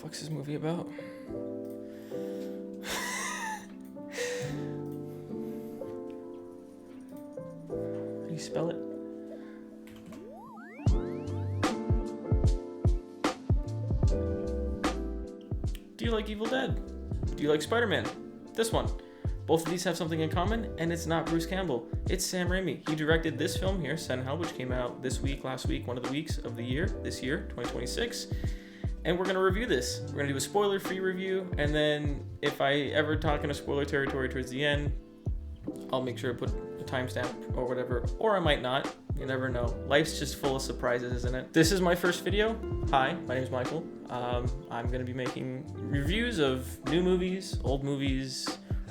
What's this movie about? How do you spell it? Do you like Evil Dead? Do you like Spider-Man? This one. Both of these have something in common, and it's not Bruce Campbell. It's Sam Raimi. He directed this film here, Sen Hell, which came out this week, last week, one of the weeks of the year, this year, 2026. And we're going to review this. We're going to do a spoiler-free review, and then if I ever talk in a spoiler territory towards the end, I'll make sure to put a timestamp or whatever, or I might not. You never know. Life's just full of surprises, isn't it? This is my first video. Hi, my name's Michael. I'm going to be making reviews of new movies, old movies,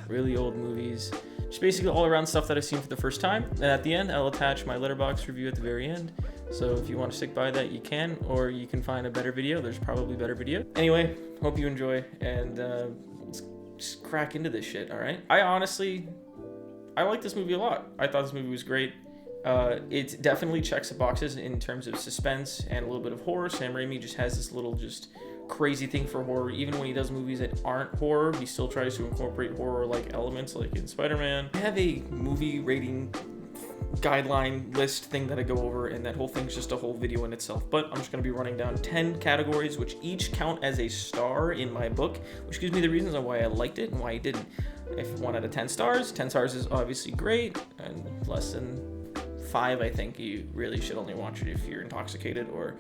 really old movies, just basically all around stuff that I've seen for the first time. And at the end, I'll attach my Letterboxd review at the very end. So if you want to stick by that, you can, or you can find a better video. There's probably better video. Anyway, hope you enjoy, and let's just crack into this shit, all right? I like this movie a lot. I thought this movie was great. It definitely checks the boxes in terms of suspense and a little bit of horror. Sam Raimi just has this little just crazy thing for horror. Even when he does movies that aren't horror, he still tries to incorporate horror-like elements, like in Spider-Man. I have a movie rating guideline list thing that I go over, and that whole thing's just a whole video in itself. But I'm just going to be running down 10 categories, which each count as a star in my book, which gives me the reasons on why I liked it and why I didn't. If 1 out of 10 stars, 10 stars is obviously great, and less than 5, I think you really should only watch it if you're intoxicated or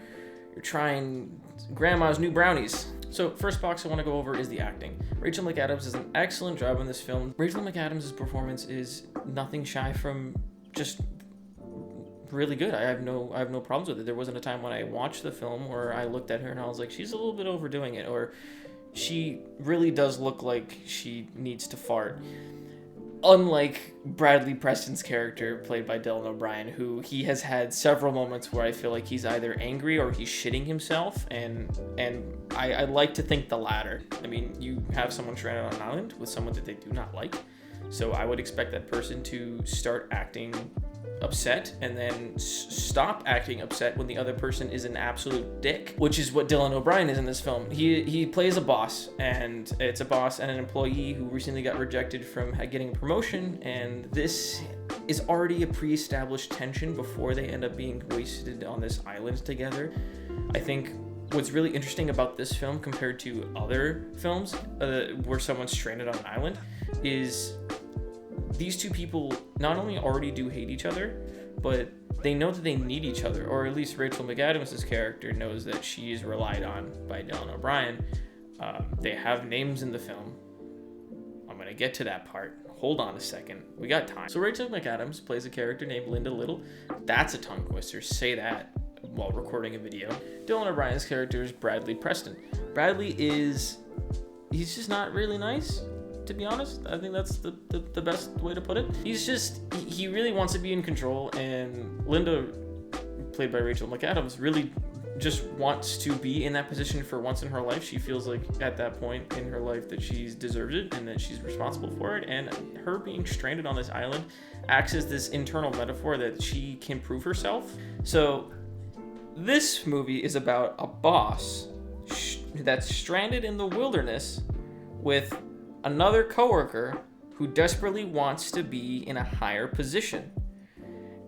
you're trying grandma's new brownies. So first box I want to go over is the acting. Rachel McAdams does an excellent job in this film. Rachel McAdams' performance is nothing shy from just really good. I have no problems with it. There wasn't a time when I watched the film where I looked at her and I was like, she's a little bit overdoing it, or she really does look like she needs to fart. Unlike Bradley Preston's character, played by Dylan O'Brien, who he has had several moments where I feel like he's either angry or he's shitting himself, and I like to think the latter. I mean, you have someone stranded on an island with someone that they do not like, so I would expect that person to start acting upset and then stop acting upset when the other person is an absolute dick, which is what Dylan O'Brien is in this film. He plays a boss, and it's a boss and an employee who recently got rejected from getting a promotion, and this is already a pre-established tension before they end up being wasted on this island together. I think what's really interesting about this film compared to other films where someone's stranded on an island is these two people not only already do hate each other, but they know that they need each other, or at least Rachel McAdams' character knows that she is relied on by Dylan O'Brien. They have names in the film. I'm going to get to that part. Hold on a second. We got time. So Rachel McAdams plays a character named Linda Little. That's a tongue twister. Say that while recording a video. Dylan O'Brien's character is Bradley Preston. Bradley he's just not really nice. To be honest, I think that's the best way to put it. He really wants to be in control, and Linda, played by Rachel McAdams, really just wants to be in that position for once in her life. She feels like at that point in her life that she's deserved it and that she's responsible for it, and her being stranded on this island acts as this internal metaphor that she can prove herself. So this movie is about a boss that's stranded in the wilderness with another coworker who desperately wants to be in a higher position.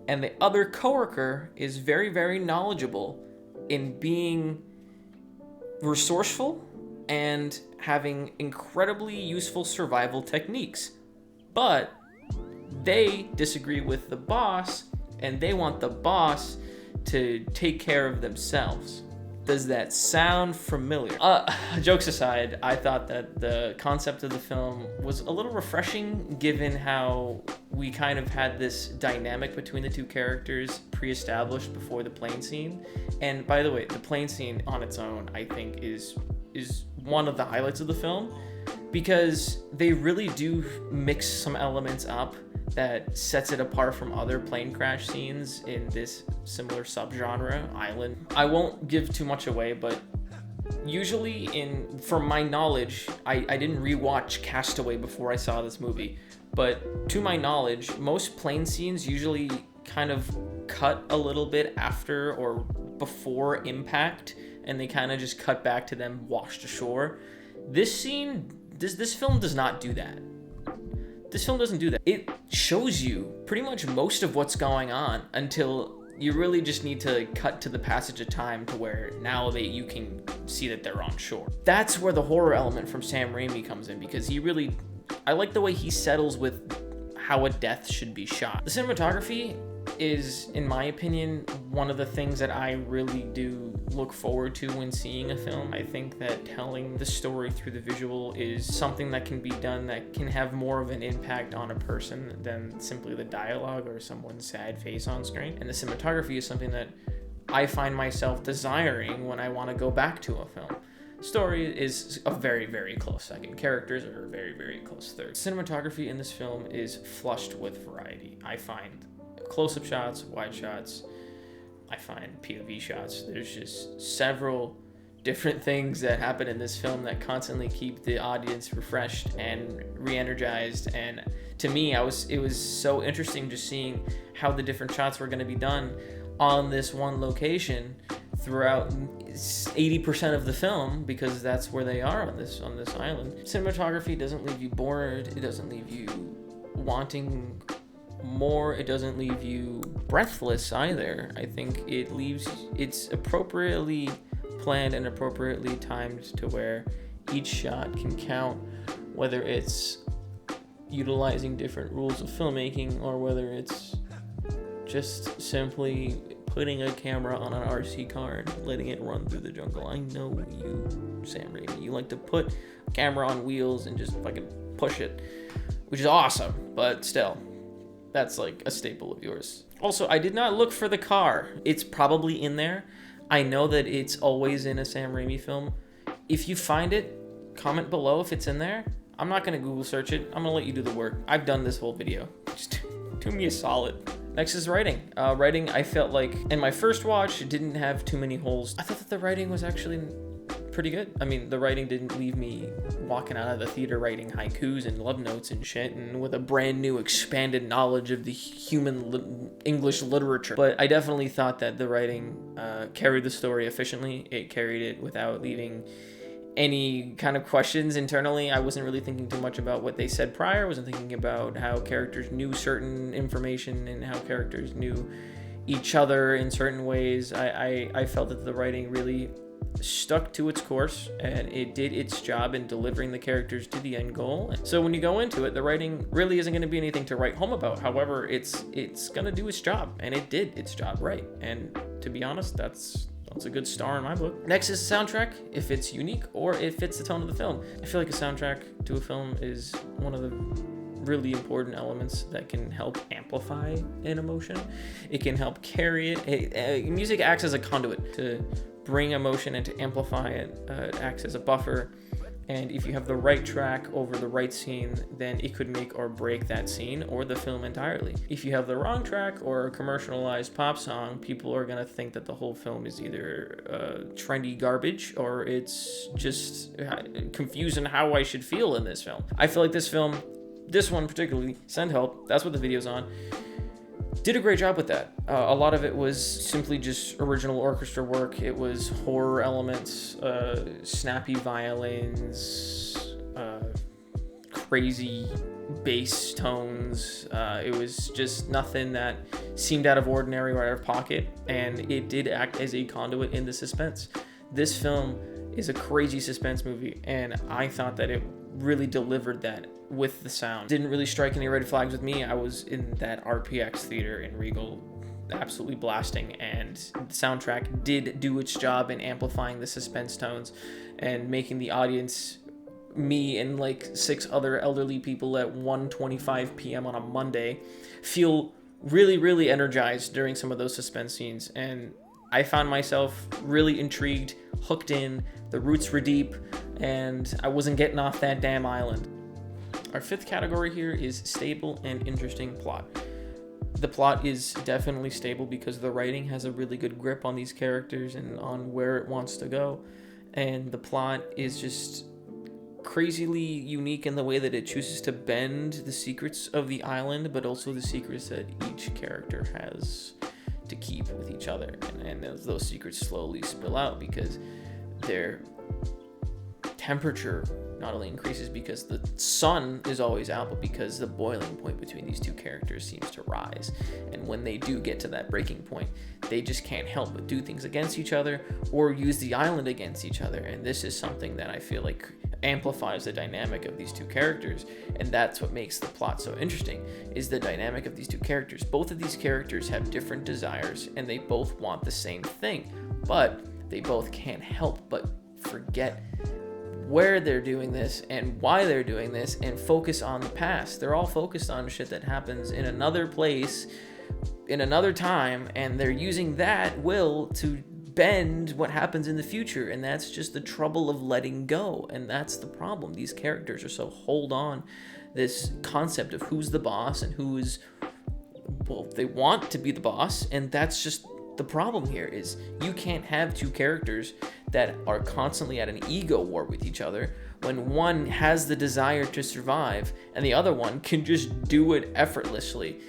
And the other coworker is very, very knowledgeable in being resourceful and having incredibly useful survival techniques. But they disagree with the boss, and they want the boss to take care of themselves. Does that sound familiar? Jokes aside, I thought that the concept of the film was a little refreshing, given how we kind of had this dynamic between the two characters pre-established before the plane scene. And by the way, the plane scene on its own, I think, is one of the highlights of the film, because they really do mix some elements up that sets it apart from other plane crash scenes in this similar subgenre, island. I won't give too much away, but usually from my knowledge, I didn't rewatch Castaway before I saw this movie, but to my knowledge, most plane scenes usually kind of cut a little bit after or before impact and they kind of just cut back to them washed ashore. This film does not do that. This film doesn't do that. It shows you pretty much most of what's going on until you really just need to cut to the passage of time to where now you can see that they're on shore. That's where the horror element from Sam Raimi comes in, because I like the way he settles with how a death should be shot. The cinematography is, in my opinion, one of the things that I really do look forward to when seeing a film. I think that telling the story through the visual is something that can be done that can have more of an impact on a person than simply the dialogue or someone's sad face on screen. And the cinematography is something that I find myself desiring when I want to go back to a film. Story is a very, very close second. Characters are a very, very close third. Cinematography in this film is flushed with variety. I find close-up shots, wide shots, I find POV shots. There's just several different things that happen in this film that constantly keep the audience refreshed and re-energized. And to me, it was so interesting just seeing how the different shots were going to be done on this one location throughout 80% of the film, because that's where they are on this island. Cinematography doesn't leave you bored. It doesn't leave you wanting more. It doesn't leave you breathless either. I think it's appropriately planned and appropriately timed to where each shot can count, whether it's utilizing different rules of filmmaking or whether it's just simply putting a camera on an RC car and letting it run through the jungle. I know you, Sam Raimi, you like to put a camera on wheels and just fucking push it, which is awesome, but still, that's like a staple of yours. Also, I did not look for the car. It's probably in there. I know that it's always in a Sam Raimi film. If you find it, comment below if it's in there. I'm not gonna Google search it. I'm gonna let you do the work. I've done this whole video. Just do me a solid. Next is writing. Writing, I felt like in my first watch, it didn't have too many holes. I thought that the writing was actually pretty good. I mean, the writing didn't leave me walking out of the theater writing haikus and love notes and shit and with a brand new expanded knowledge of the human English literature. But I definitely thought that the writing carried the story efficiently. It carried it without leaving any kind of questions internally. I wasn't really thinking too much about what they said prior. I wasn't thinking about how characters knew certain information and how characters knew each other in certain ways. I felt that the writing really stuck to its course and it did its job in delivering the characters to the end goal. So when you go into it, the writing really isn't going to be anything to write home about. However, it's going to do its job, and it did its job right. And to be honest, that's a good star in my book. Next is the soundtrack, if it's unique or it fits the tone of the film. I feel like a soundtrack to a film is one of the really important elements that can help amplify an emotion. It can help carry it. Music acts as a conduit to bring emotion and to amplify it. It acts as a buffer. And if you have the right track over the right scene, then it could make or break that scene or the film entirely. If you have the wrong track or a commercialized pop song, people are gonna think that the whole film is either trendy garbage or it's just confusing how I should feel in this film. I feel like this one particularly, Send Help, that's what the video's on, did a great job with that. A lot of it was simply just original orchestra work. It was horror elements, snappy violins, crazy bass tones. It was just nothing that seemed out of ordinary or out of pocket, and it did act as a conduit in the suspense. This film is a crazy suspense movie, and I thought that it really delivered that with the sound. Didn't really strike any red flags with me. I was in that RPX theater in Regal absolutely blasting, and the soundtrack did do its job in amplifying the suspense tones and making the audience, me and like 6 other elderly people at 1:25 p.m. on a Monday, feel really, really energized during some of those suspense scenes. And I found myself really intrigued, hooked in, the roots were deep, and I wasn't getting off that damn island. Our 5th category here is stable and interesting plot. The plot is definitely stable because the writing has a really good grip on these characters and on where it wants to go. And the plot is just crazily unique in the way that it chooses to bend the secrets of the island, but also the secrets that each character has to keep with each other, and those secrets slowly spill out because their temperature not only increases because the sun is always out, but because the boiling point between these two characters seems to rise. And when they do get to that breaking point, they just can't help but do things against each other or use the island against each other. And this is something that I feel like amplifies the dynamic of these two characters, and that's what makes the plot so interesting, is the dynamic of these two characters. Both of these characters have different desires, and they both want the same thing, but they both can't help but forget where they're doing this and why they're doing this and focus on the past. They're all focused on shit that happens in another place, in another time, and they're using that will to bend what happens in the future, and that's just the trouble of letting go. And that's the problem. These characters are so hold on this concept of who's the boss and who is, well, they want to be the boss, and that's just the problem here. Is you can't have two characters that are constantly at an ego war with each other when one has the desire to survive and the other one can just do it effortlessly.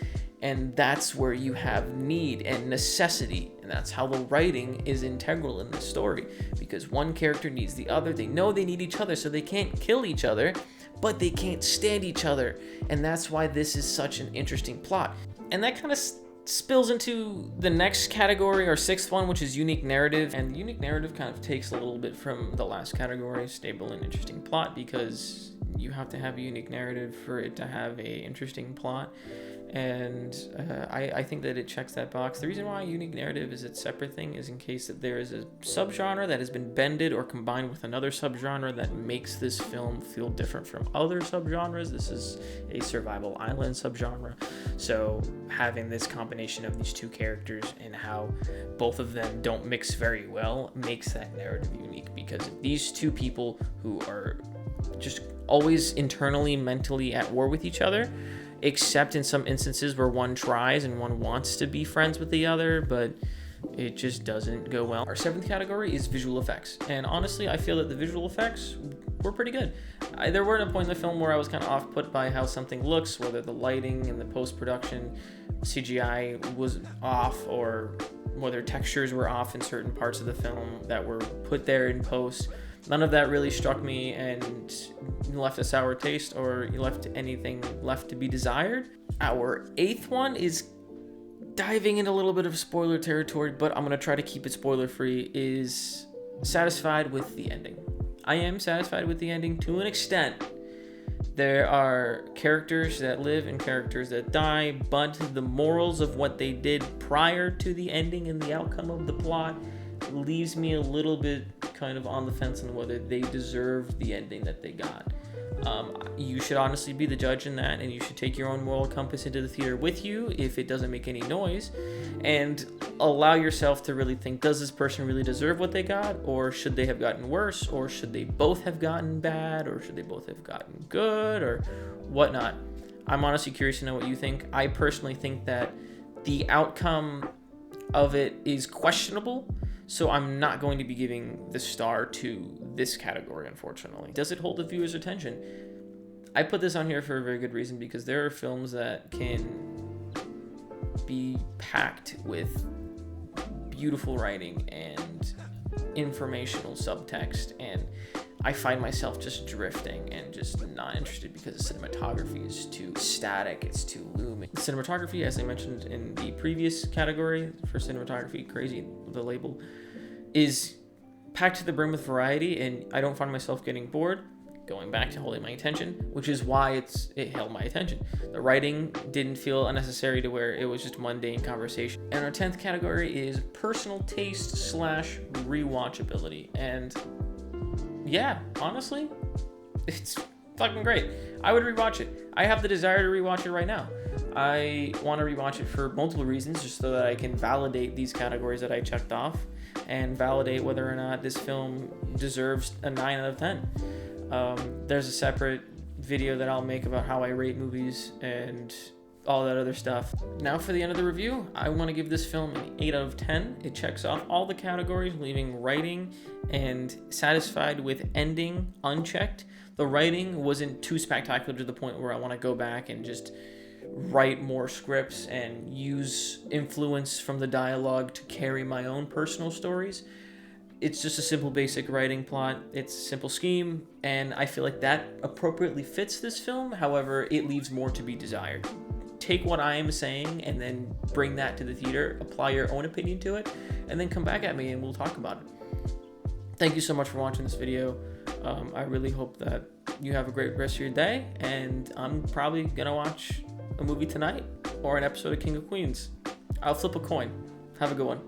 And that's where you have need and necessity, and that's how the writing is integral in the story, because one character needs the other. They know they need each other, so they can't kill each other, but they can't stand each other, and that's why this is such an interesting plot. And that kind of spills into the next category, or sixth one, which is unique narrative. And the unique narrative kind of takes a little bit from the last category, stable and interesting plot, because you have to have a unique narrative for it to have a interesting plot. And I think that it checks that box. The reason why unique narrative is its separate thing is in case that there is a subgenre that has been bended or combined with another subgenre that makes this film feel different from other subgenres. This is a survival island subgenre, so having this combination of these two characters and how both of them don't mix very well makes that narrative unique, because these two people who are just always internally, mentally at war with each other, except in some instances where one tries and one wants to be friends with the other, but it just doesn't go well. Our seventh category is visual effects, and honestly, I feel that the visual effects were pretty good. There weren't a point in the film where I was kind of off-put by how something looks, whether the lighting and the post-production CGI was off, or whether textures were off in certain parts of the film that were put there in post. None of that really struck me and left a sour taste or left anything left to be desired. Our eighth one is diving into a little bit of spoiler territory, but I'm going to try to keep it spoiler free, is satisfied with the ending. I am satisfied with the ending to an extent. There are characters that live and characters that die, but the morals of what they did prior to the ending and the outcome of the plot leaves me a little bit kind of on the fence on whether they deserve the ending that they got. You should honestly be the judge in that, and you should take your own moral compass into the theater with you if it doesn't make any noise, and allow yourself to really think, does this person really deserve what they got, or should they have gotten worse, or should they both have gotten bad, or should they both have gotten good, or whatnot. I'm honestly curious to know what you think. I personally think that the outcome of it is questionable, so I'm not going to be giving the star to this category, unfortunately. Does it hold the viewer's attention? I put this on here for a very good reason, because there are films that can be packed with beautiful writing and informational subtext, and I find myself just drifting and just not interested because the cinematography is too static, it's too looming. Cinematography, as I mentioned in the previous category for cinematography, crazy the label, is packed to the brim with variety, and I don't find myself getting bored. Going back to holding my attention, which is why it held my attention. The writing didn't feel unnecessary to where it was just mundane conversation. And our 10th category is personal taste / rewatchability. And yeah, honestly, it's fucking great. I would rewatch it. I have the desire to rewatch it right now. I want to rewatch it for multiple reasons, just so that I can validate these categories that I checked off and validate whether or not this film deserves a 9 out of 10. There's a separate video that I'll make about how I rate movies and all that other stuff. Now for the end of the review, I want to give this film an 8 out of 10. It checks off all the categories, leaving writing and satisfied with ending unchecked. The writing wasn't too spectacular to the point where I want to go back and just write more scripts and use influence from the dialogue to carry my own personal stories. It's just a simple, basic writing plot. It's a simple scheme, and I feel like that appropriately fits this film. However, it leaves more to be desired. Take what I am saying and then bring that to the theater, apply your own opinion to it, and then come back at me and we'll talk about it. Thank you so much for watching this video. I really hope that you have a great rest of your day, and I'm probably gonna watch a movie tonight or an episode of King of Queens. I'll flip a coin. Have a good one.